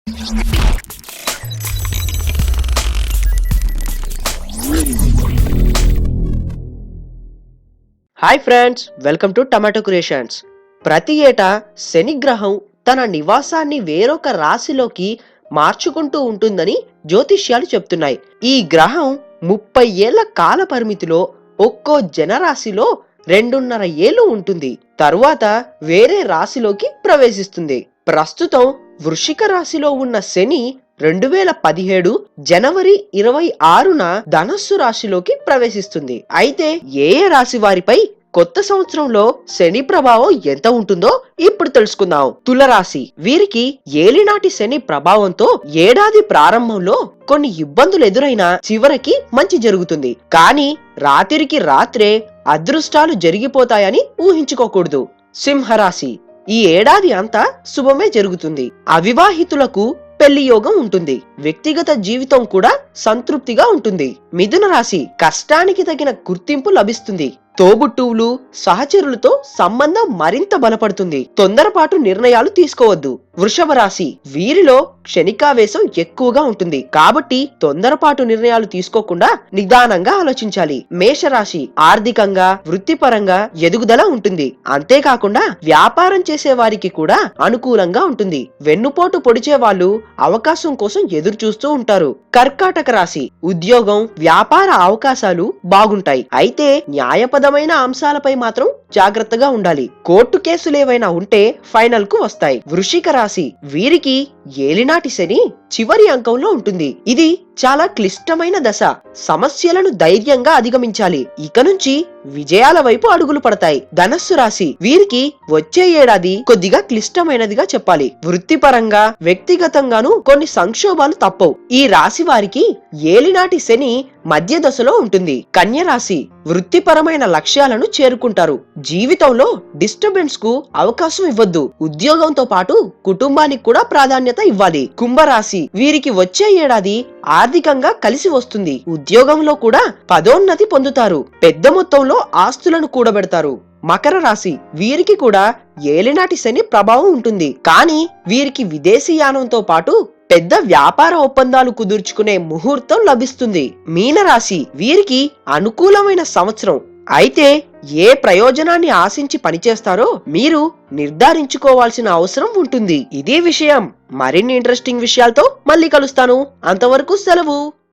Hi friends, welcome to tomato creations. ప్రతి ఏటా శని గ్రహం తన నివాసాన్ని వేరొక రాశిలోకి మార్చుకుంటూ ఉంటుందని జ్యోతిష్యాలు చెప్తున్నాయి. ఈ గ్రహం 30 ఏళ్ల కాల పరిమితిలో ఒక్కో జనరాశిలో 2.5 ఏళ్లు ఉంటుంది. తరువాత వేరే రాశిలోకి ప్రవేశిస్తుంది. ప్రస్తుతం వృశ్చిక రాశిలో ఉన్న శని 2017 జనవరి 26న ధనస్సు రాశిలోకి ప్రవేశిస్తుంది. అయితే ఏ ఏ రాశి వారిపై కొత్త సంవత్సరంలో శని ప్రభావం ఎంత ఉంటుందో ఇప్పుడు తెలుసుకుందాం. తులరాశి వీరికి ఏలినాటి శని ప్రభావంతో ఏడాది ప్రారంభంలో కొన్ని ఇబ్బందులు ఎదురైనా చివరికి మంచి జరుగుతుంది. కానీ రాత్రికి రాత్రే అదృష్టాలు జరిగిపోతాయని ఊహించుకోకూడదు. సింహరాశి ఈ ఏడాది అంతా శుభమే జరుగుతుంది. అవివాహితులకు పెళ్లి యోగం ఉంటుంది. వ్యక్తిగత జీవితం కూడా సంతృప్తిగా ఉంటుంది. మిథున రాశి కష్టానికి తగిన గుర్తింపు లభిస్తుంది. తోబుట్టువులు సహచరులతో సంబంధం మరింత బలపడుతుంది. తొందరపాటు నిర్ణయాలు తీసుకోవద్దు. వృషభ రాశి వీరిలో క్షణికావేశం ఎక్కువగా ఉంటుంది. కాబట్టి తొందరపాటు నిర్ణయాలు తీసుకోకుండా నిదానంగా ఆలోచించాలి. మేషరాశి ఆర్థికంగా వృత్తిపరంగా ఎదుగుదల ఉంటుంది. అంతేకాకుండా వ్యాపారం చేసే వారికి కూడా అనుకూలంగా ఉంటుంది. వెన్నుపోటు పొడిచే వాళ్ళు అవకాశం కోసం ఎదురు చూస్తూ ఉంటారు. కర్కాటక రాశి ఉద్యోగం వ్యాపార అవకాశాలు బాగుంటాయి. అయితే న్యాయపరమైన అంశాలపై మాత్రం జాగ్రత్తగా ఉండాలి. కోర్టు కేసులేవైనా ఉంటే ఫైనల్ కు వస్తాయి. వృశ్చిక రాశి వీరికి ఏలినాటి శని చివరి అంకంలో ఉంటుంది. ఇది చాలా క్లిష్టమైన దశ. సమస్యలను ధైర్యంగా అధిగమించాలి. ఇక నుంచి విజయాల వైపు అడుగులు పడతాయి. ధనస్సు రాశి వీరికి వచ్చే ఏడాది కొద్దిగా క్లిష్టమైనదిగా చెప్పాలి. వృత్తిపరంగా వ్యక్తిగతంగాను కొన్ని సంక్షోభాలు తప్పవు. ఈ రాశి వారికి ఏలినాటి శని మధ్య దశలో ఉంటుంది. కన్య రాశి వృత్తిపరమైన లక్ష్యాలను చేరుకుంటారు. జీవితంలో డిస్టర్బెన్స్ కు అవకాశం ఇవ్వద్దు. ఉద్యోగంతో పాటు కుటుంబానికి కూడా ప్రాధాన్యత ఇవ్వాలి. కుంభరాశి వీరికి వచ్చే ఏడాది ఆర్థికంగా కలిసి వస్తుంది. ఉద్యోగంలో కూడా పదోన్నతి పొందుతారు. పెద్ద మొత్తంలో ఆస్తులను కూడబెడతారు. మకర రాశి వీరికి కూడా ఏలినాటి శని ప్రభావం ఉంటుంది. కానీ వీరికి విదేశీయానంతో పాటు పెద్ద వ్యాపార ఒప్పందాలు కుదుర్చుకునే ముహూర్తం లభిస్తుంది. మీనరాశి వీరికి అనుకూలమైన సంవత్సరం. అయితే ఏ ప్రయోజనాన్ని ఆశించి పనిచేస్తారో మీరు నిర్ధారించుకోవాల్సిన అవసరం ఉంటుంది. ఇదే విషయం. మరిన్ని ఇంట్రెస్టింగ్ విషయాలతో మళ్ళీ కలుస్తాను. అంతవరకు సెలవు.